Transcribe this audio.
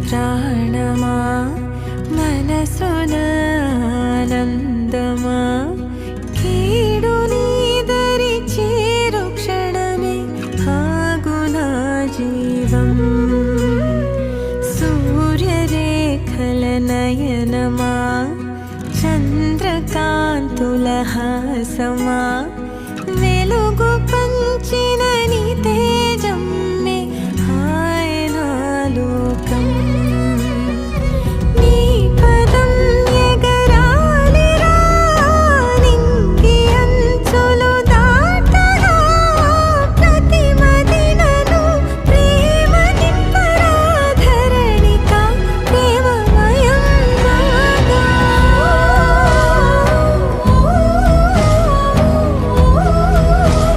ప్రాణమా మనసున ఆనందమా కీడు నీదరి చేరు క్షణమే ఆగునా జీవం సూర్యరేఖల నయనమా చంద్రకాంతుల హాసమా వెలుగు పంచి